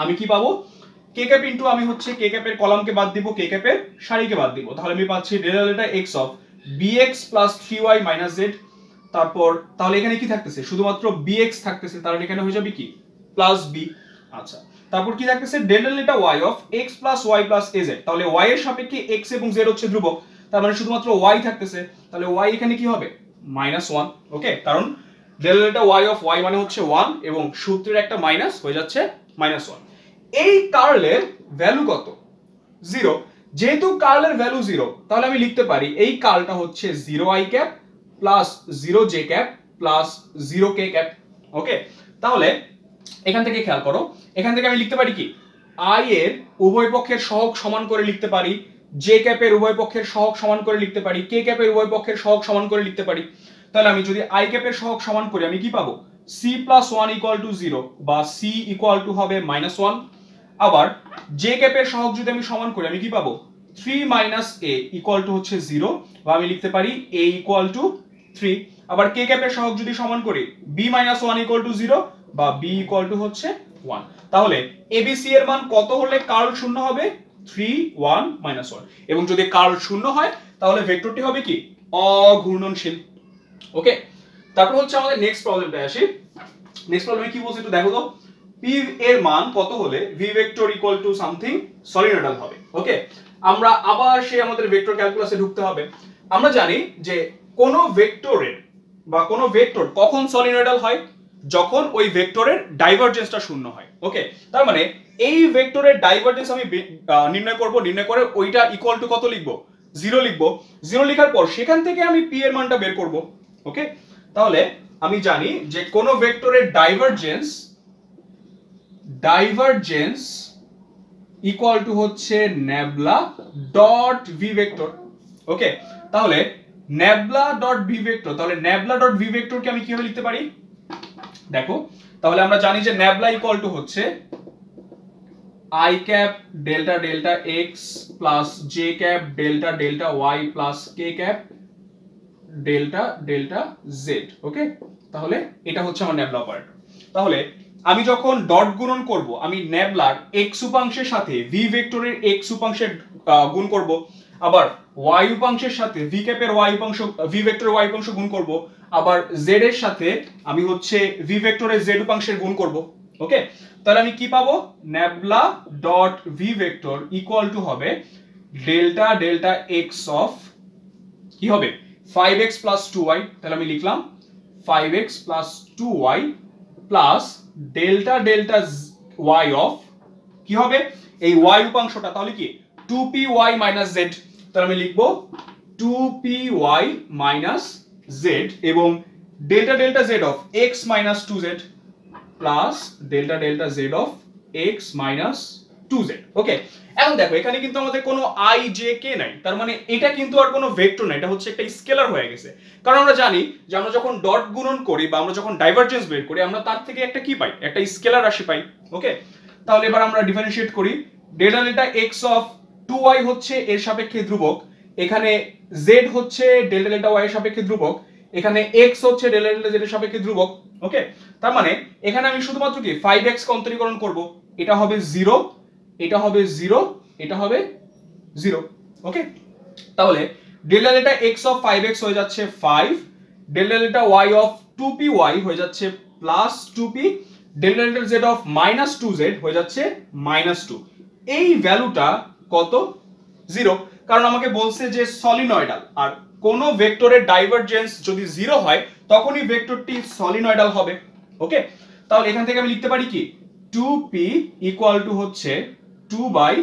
আমি কি পাবো? k ক্যাপ ইনটু, আমি হচ্ছে k ক্যাপের কলামকে বাদ দিব, k ক্যাপের সারিকে বাদ দিব, তাহলে আমি পাচ্ছি delta delta x of bx plus 3y minus z। তারপর তাহলে এখানে কি থাকতেছে? শুধুমাত্র bx থাকতেছে, তাহলে এখানে হয়ে যাবে কি? Plus b। আচ্ছা, তারপর কি থাকতেছে? Delta delta y of x plus y plus az, তাহলে y এর সাপেক্ষে x এবং z হচ্ছে ধ্রুবক, তার মানে শুধুমাত্র y থাকতেছে, তাহলে y এখানে কি হবে? -1। ওকে, কারণ delta delta y of y মানে হচ্ছে 1 এবং সূত্রের একটা মাইনাস হয়ে যাচ্ছে -1। এই কার্লের ভ্যালু কত? 0। যেহেতু কার্লের ভ্যালু 0, তাহলে আমি লিখতে পারি এই কার্লটা হচ্ছে 0i cap plus 0j cap plus 0k cap. Okay, তাহলে এখান থেকে খেয়াল করো, এখান থেকে আমি লিখতে পারি কি? i এর উভয় পক্ষের সহগ সমান করে লিখতে পারি, j ক্যাপের উভয় পক্ষের সহগ সমান করে লিখতে পারি, k ক্যাপের উভয় পক্ষের সহগ সমান করে লিখতে পারি। তাহলে আমি যদি i ক্যাপের সহগ সমান করি আমি কি পাবো? c প্লাস 1 ইকুয়াল টু 0 বা c ইকুয়াল টু হবে -1। আবার j ক্যাপের সহগ যদি আমি সমান করি আমি কি পাবো? 3 মাইনাস a ইকুয়াল টু হচ্ছে 0, বা আমি লিখতে পারি a ইকুয়াল টু 3। আবার k ক্যাপের সহগ যদি সমান করি b মাইনাস 1 ইকুয়াল টু 0 বা b ইকুয়াল টু হচ্ছে 1। তাহলে abc এর মান কত হলে কার্ল শূন্য হবে? 3 1 -1। এবং যদি কার্ল শূন্য হয় তাহলে ভেক্টরটি হবে কি? অঘূর্ণনশীল। ওকে, তারপর হচ্ছে আমাদের নেক্সট প্রবলেমটা আসি। নেক্সট প্রবলেমে কি বলছে একটু দেখো তো। p এর মান কত হলে v vector equal to something solenoidal হবে। ওকে, আমরা আবার সেই আমাদের ভেক্টর ক্যালকুলাসে ঢুকতে হবে। আমরা জানি যে কোন ভেক্টরের বা কোন ভেক্টর কখন সলিনয়েডাল হয়? যখন ওই ভেক্টরের ডাইভারজেন্সটা শূন্য হয়। ওকে, তার মানে এই ভেক্টরের ডাইভারজেন্স আমি নির্ণয় করব, নির্ণয় করে ওইটা ইকুয়াল টু কত লিখবো? 0 লিখবো। 0 লেখার পর সেখান থেকে আমি p এর মানটা বের করব। ওকে, তাহলে আমি জানি যে কোন ভেক্টরের ডাইভারজেন্স ইকুয়াল টু হচ্ছে nabla dot V vector. Okay, তাহলে ন্যাবলা ডট ভি ভেক্টর, তাহলে ন্যাবলা ডট ভি ভেক্টরকে আমি কিভাবে লিখতে পারি? দেখো, তাহলে আমরা জানি যে ন্যাবলা ইকুয়াল টু হচ্ছে i cap delta delta X plus J cap delta delta Y plus K cap delta delta Z. Okay, তাহলে এটা হচ্ছে আমার ন্যাবলা অপারেটর। তাহলে আমি যখন ডট গুণন করব, আমি ন্যাবলার এক্স উপাংশের সাথে ভি ভেক্টরের এক্স উপাংশের গুণ করব, আবার ওয়াই উপাংশের সাথে ভি ক্যাপের ওয়াই উপাংশ, ভি ভেক্টরের ওয়াই উপাংশ গুণ করব, আবার জেড এর সাথে আমি হচ্ছে ভি ভেক্টরের জেড উপাংশের গুণ করব। ওকে, তাহলে আমি কি পাবো? Nabla dot V vector equal to হবে ডেল্টা ডেল্টা এক্স অফ কি হবে 5x প্লাস 2y। তাহলে আমি লিখলাম 5x plus 2y plus delta delta y of কি হবে এই y উপাংশটা, তাহলে কি 2py মাইনাস z। তাহলে আমি লিখবো 2py মাইনাস z এবং delta delta z of x minus 2z plus delta delta z of x minus 2z। ওকে, এখন দেখো এখানে কিন্তু আমাদের কোনো i j k নাই, তার মানে এটা কিন্তু আর কোনো ভেক্টর না, এটা হচ্ছে একটা স্কেলার হয়ে গেছে। কারণ আমরা জানি যে আমরা যখন ডট গুণন করি বা আমরা যখন ডাইভারজেন্স বের করি, আমরা তার থেকে একটা কি পাই? একটা স্কেলার রাশি পাই। ওকে, তাহলে এবার আমরা ডিফারেন্সিয়েট করি। Delta delta x of 2y হচ্ছে এর সাপেক্ষে ধ্রুবক, এখানে z হচ্ছে ডেল্টা ডেল্টা y এর সাপেক্ষে ধ্রুবক, এখানে x হচ্ছে ডেল্টা ডেল্টা z এর সাপেক্ষে ধ্রুবক। ওকে, তার মানে এখানে আমি শুধুমাত্র কি 5x কে অন্তরীকরণ করব, এটা হবে 0, এটা হবে 0, এটা হবে 0। ওকে, তাহলে delta delta x of 5x হয়ে যাচ্ছে 5, delta delta y of 2py হয়ে যাচ্ছে plus 2p, delta delta z of minus 2z হয়ে যাচ্ছে মাইনাস 2। এই ভ্যালুটা কত? 0, কারণ আমাকে বলছে যে সলিনয়েডাল, আর কোন ভেক্টরের ডাইভারজেন্স যদি 0 হয় তখনই ভেক্টরটি সলিনয়েডাল হবে। ওকে, তাহলে এখান থেকে আমি লিখতে পারি কি 2p ইকুয়াল টু হচ্ছে 2 বাই,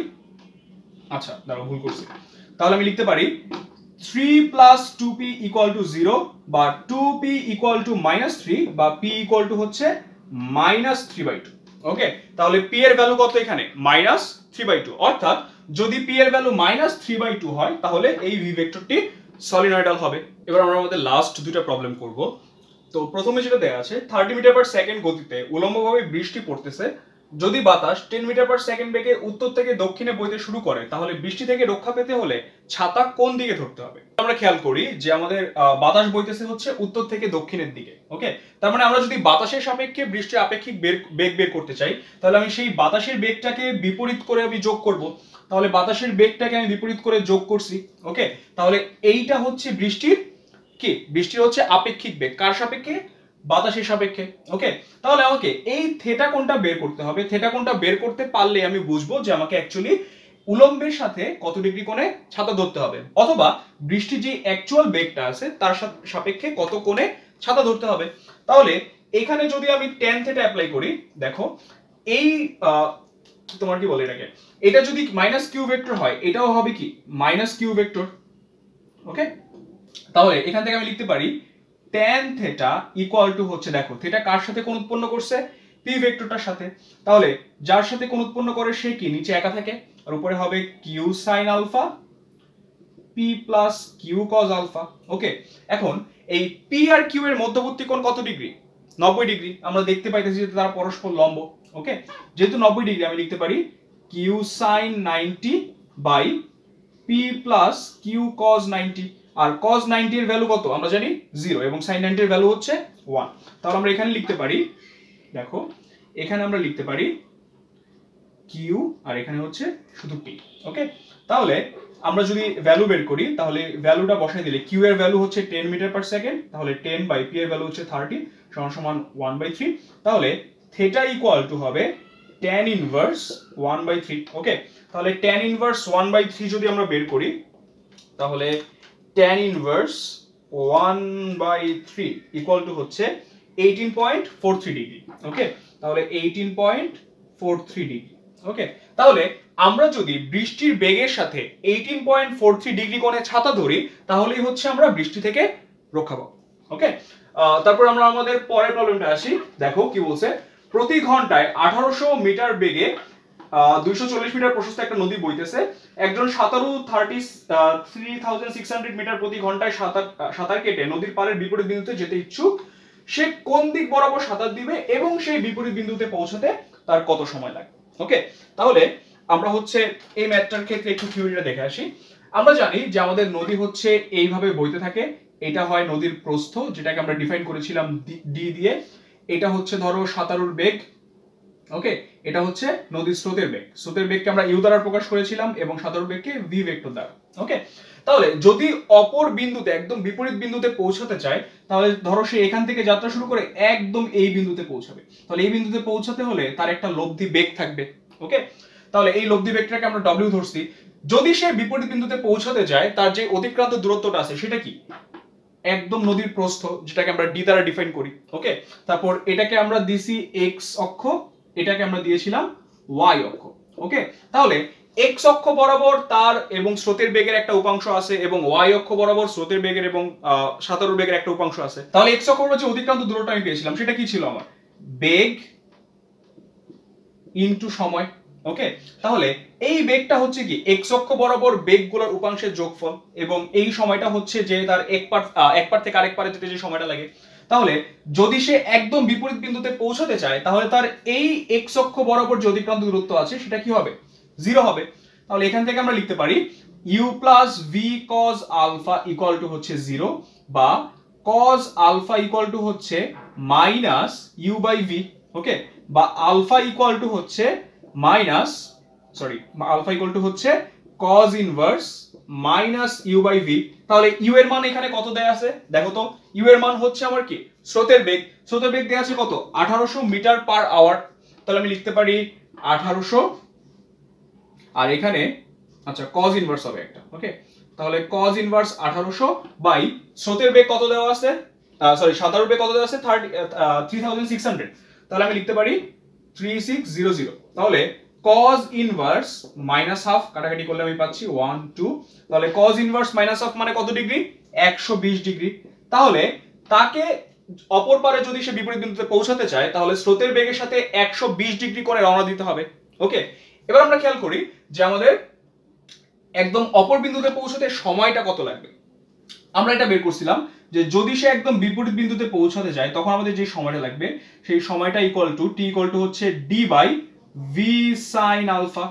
আচ্ছা দাঁড়াও ভুল করছি, তাহলে আমি লিখতে পারি 3 প্লাস 2p ইকুয়াল টু 0 বা 2p ইকুয়াল টু মাইনাস 3 বা p ইকুয়াল টু হচ্ছে মাইনাস 3/2। ওকে, তাহলে p এর ভ্যালু কত এখানে? মাইনাস 3/2, অর্থাৎ যদি p এর ভ্যালু মাইনাস 3/2 হয় তাহলে এই v ভেক্টরটি সলিনয়েডাল হবে। এবার আমরা আমাদের লাস্ট দুটো প্রবলেম করব। তো প্রথমে যেটা দেয়া আছে 30 মিটার পার সেকেন্ড গতিতে উল্লম্বভাবে বৃষ্টি পড়তেছে, যদি বাতাস 10 মিটার পার সেকেন্ড বেগে উত্তর থেকে দক্ষিণে বইতে শুরু করে তাহলে বৃষ্টি থেকে রক্ষা পেতে হলে ছাতা কোন দিকে ধরতে হবে? আমরা খেয়াল করি যে আমাদের বাতাস বইতেছে হচ্ছে উত্তর থেকে দক্ষিণের দিকে। ওকে, তার মানে আমরা যদি বাতাসের সাপেক্ষে বৃষ্টির আপেক্ষিক বেগ বের করতে চাই তাহলে আমি সেই বাতাসের বেগটাকে বিপরীত করে আমি যোগ করব। তাহলে বাতাসের বেগটাকে আমি বিপরীত করে যোগ করছি। ওকে, তাহলে এইটা হচ্ছে বৃষ্টির কি? বৃষ্টির হচ্ছে আপেক্ষিক বেগ, কার সাপেক্ষে? বাতাসের সাপেক্ষে। ওকে, তাহলে আমাকে এই থেটা কোণটা বের করতে হবে। থেটা কোণটা বের করতে পারলে আমি বুঝবো যে আমাকে অ্যাকচুয়ালি উলম্বের সাথে কত ডিগ্রি কোণে ছাতা ধরতে হবে, অথবা বৃষ্টির যে অ্যাকচুয়াল বেগটা আছে তার সাপেক্ষে কত কোণে ছাতা ধরতে হবে। তাহলে এখানে যদি আমি tan থেটা অ্যাপ্লাই করি, দেখো এই তোমার কি বলে এটাকে, এটা যদি মাইনাস কিউ ভেক্টর হয় এটাও হবে কি মাইনাস কিউ ভেক্টর। ওকে, তাহলে এখান থেকে আমি লিখতে পারি tan থেটা ইকুয়াল টু হচ্ছে, দেখো থেটা কার সাথে কোণ উৎপন্ন করছে? p ভেক্টরটার সাথে। তাহলে যার সাথে কোণ উৎপন্ন করে সে কি নিচে একা থাকে, আর উপরে হবে q sin alpha p plus q cos alpha. Okay, এখন এই p আর q এর মধ্যবর্তী কোণ কত ডিগ্রি? 90 ডিগ্রি। আমরা দেখতে পাইতেছি যে তারা পরস্পর লম্ব। ওকে, যেহেতু 90 ডিগ্রি আমি লিখতে পারি q sin 90 by p plus q cos 90। আর cos 90 এর ভ্যালু কত আমরা জানি 0 এবং sin 90 এর ভ্যালু হচ্ছে 1। তাহলে আমরা এখানে লিখতে পারি, দেখো এখানে আমরা লিখতে পারি q আর এখানে হচ্ছে শুধু p। ওকে, তাহলে আমরা যদি ভ্যালু বের করি তাহলে ভ্যালুটা বসাই দিলে q এর ভ্যালু হচ্ছে 10 মিটার পার সেকেন্ড, তাহলে 10 বাই p এর ভ্যালু হচ্ছে 30 সমান সমান 1/3। তাহলে থেটা ইকুয়াল টু হবে tan ইনভার্স 1/3। ওকে, তাহলে tan ইনভার্স 1/3 যদি আমরা বের করি তাহলে tan ইনভার্স 1/3 ইকুয়াল টু হচ্ছে 18.43 ডিগ্রি। ওকে, তাহলে 18.43 ডিগ্রি। ওকে, তাহলে আমরা যদি বৃষ্টির বেগের সাথে 18.43 ডিগ্রি কোণে ছাতা ধরি তাহলেই হচ্ছে আমরা বৃষ্টি থেকে রক্ষা পাবো। ওকে, তারপর আমরা আমাদের পরের প্রবলেমটা আসি। দেখো কি বলছে, প্রতি ঘন্টায় 1800 মিটার বেগে 240 মিটার প্রশস্ত একটা নদী বইতেছে, একজন সাঁতারু 3600 মিটার প্রতি ঘন্টায় সাঁতার কেটে নদীর পাড়ের বিপরীত বিন্দুতে যেতে ইচ্ছুক। সে কোন দিক বরাবর সাঁতার দিবে এবং সেই বিপরীত বিন্দুতে পৌঁছাতে তার কত সময় লাগবে? ওকে, তাহলে আমরা হচ্ছে এই ম্যাথটার ক্ষেত্রে একটু থিওরিটা দেখে আসি। আমরা জানি যে আমাদের নদী হচ্ছে এইভাবে বইতে থাকে, এটা হয় নদীর প্রস্থ যেটাকে আমরা ডিফাইন করেছিলাম ডি দিয়ে, এটা হচ্ছে ধরো সাঁতারুর বেগ, ওকে, এটা হচ্ছে নদীর স্রোতের বেগ, স্রোতের বেগকে আমরা ইউ দ্বারা প্রকাশ করেছিলাম এবং সাঁতারুর বেগকে ভি ভেক্টর দ্বারা। ওকে, তাহলে যদি অপর বিন্দুতে একদম বিপরীত বিন্দুতে পৌঁছাতে চায়, তাহলে ধরো সে এখান থেকে যাত্রা শুরু করে একদম এই বিন্দুতে পৌঁছাবে, তাহলে এই বিন্দুতে পৌঁছাতে হলে তার একটা লব্ধি বেগ থাকবে। ওকে, তাহলে এই লব্ধি বেগটাকে আমরা ডব্লিউ ধরছি। যদি সে বিপরীত বিন্দুতে পৌঁছাতে যায়, তার যে অতিক্রান্ত দূরত্বটা আছে সেটা কি, একদম নদীর প্রস্থ যেটাকে আমরা ডি দ্বারা ডিফাইন করি। ওকে, তারপর এটাকে আমরা দিছি এক্স অক্ষ, এটাকে আমরা দিয়েছিলাম ওয়াই অক্ষ। ওকে, তাহলে এক্স অক্ষ বরাবর তার এবং স্রোতের বেগের একটা উপাংশ আছে এবং ওয়াই অক্ষ বরাবর স্রোতের বেগের এবং সাঁতারুর বেগের একটা উপাংশ আছে। তাহলে এক্স অক্ষ বরাবর যে অতিক্রান্ত দূরত্বটা আমি পেয়েছিলাম সেটা কি ছিল, আমার বেগ ইনটু সময়। ওকে, তাহলে এই বেগটা হচ্ছে কি এক্স অক্ষ বরাবর বেগগুলোর উপাংশের যোগফল এবং এই সময়টা হচ্ছে যে তার এক পার থেকে আরেক পারে যেতে যে সময়টা লাগে। তাহলে যদি সে একদম বিপরীত বিন্দুতে পৌঁছাতে চায়, তাহলে তার এই এক্স অক্ষ বরাবর যে অতিক্রান্ত দূরত্ব আছে সেটা কি হবে, 0 হবে। তাহলে এখান থেকে আমরা লিখতে পারি u plus v cos alpha equal to হচ্ছে 0, বা কজ আলফা ইকুয়াল টু হচ্ছে minus u by v. Okay, বা আলফা ইকুয়াল টু হচ্ছে আলফা ইকুয়াল টু হচ্ছে cos inverse minus u by v. তাহলে ইউ এর মান এখানে কত দেয়া আছে দেখো তো, ইউ এর মান হচ্ছে আমার কি স্রোতের বেগ, স্রোতের বেগ দেয়া আছে কত 1800 মিটার পার আওয়ার। তাহলে আমি লিখতে পারি 1800, আর এখানে আচ্ছা কজ ইনভার্স হবে একটা। ওকে, তাহলে কজ ইনভার্স 1800 বাই স্রোতের বেগ কত দেওয়া আছে, সাঁতারুর বেগ কত দেওয়া আছে 3600। তাহলে আমি লিখতে পারি 3600। তাহলে cos ইনভার্স মাইনাস হাফ কাটাকাটি করলে আমি পাচ্ছি 1 2। তাহলে cos ইনভার্স মাইনাস হাফ মানে কত ডিগ্রি, 120 ডিগ্রি। তাহলে তাকে অপর পারে যদি সে বিপরীত বিন্দুতে পৌঁছাতে চায়, তাহলে স্রোতের বেগের সাথে 120 ডিগ্রি করে রওনা দিতে হবে। ওকে, এবার আমরা খেয়াল করি যে আমাদের একদম অপর বিন্দুতে পৌঁছাতে সময়টা কত লাগবে। আমরা এটা বের করছিলাম যে যদি সে একদম বিপরীত বিন্দুতে পৌঁছাতে যায়, তখন আমাদের যে সময়টা লাগবে সেই সময়টা equal to T equal to হচ্ছে D by V sine alpha.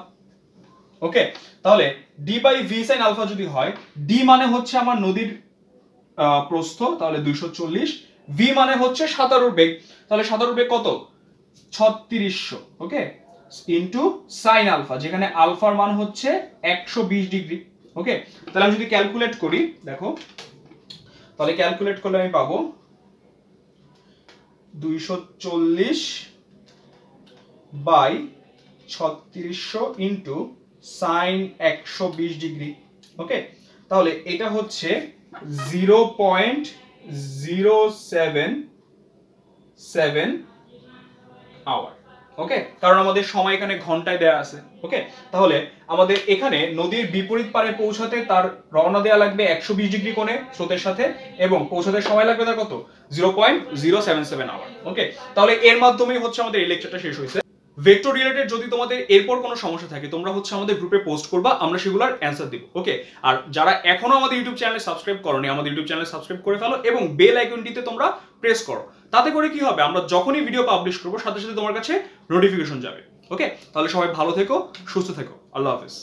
Okay, তাহলে D by V sine alpha যদি হয়, ডি মানে হচ্ছে আমার নদীর প্রস্থ, তাহলে 240, ভি মানে হচ্ছে সাঁতারুর বেগ, তাহলে সাঁতারুর বেগ কত 3600। ওকে, ইনটু সাইন আলফা, যেখানে আলফার মান হচ্ছে 120 ডিগ্রি। ওকে, তাহলে আমি যদি ক্যালকুলেট করি, দেখো তাহলে ক্যালকুলেট করলে আমি পাবো 240 বাই 3600 ইনটু সাইন 120 ডিগ্রি। ওকে, তাহলে এটা হচ্ছে 0.077 আওয়ার। ওকে, কারণ আমাদের সময় এখানে ঘন্টায় দেয়া আছে। ওকে, তাহলে আমাদের এখানে নদীর বিপরীত পারে পৌঁছাতে তার রওনা দেয়া লাগবে 120 ডিগ্রি কোণে স্রোতের সাথে, এবং পৌঁছাতে সময় লাগবে তার কত 0.077 আওয়ার। ওকে, তাহলে এর মাধ্যমেই হচ্ছে আমাদের এই লেকচারটা শেষ হয়েছে। ভেক্টর রিলেটেড যদি তোমাদের এরপর কোনো সমস্যা থাকে, তোমরা হচ্ছে আমাদের গ্রুপে পোস্ট করবা, আমরা সেগুলোর অ্যান্সার দিব। ওকে, আর যারা এখনো আমাদের ইউটিউব চ্যানেলে সাবস্ক্রাইব করোনি, আমাদের ইউটিউব চ্যানেলে সাবস্ক্রাইব করে ফেলো এবং বেল আইকনটিতে তোমরা প্রেস করো। তাতে করে কি হবে, আমরা যখনই ভিডিও পাবলিশ করবো সাথে সাথে তোমার কাছে নোটিফিকেশন যাবে। ওকে, তাহলে সবাই ভালো থেকো, সুস্থ থেকো, আল্লাহ হাফেজ।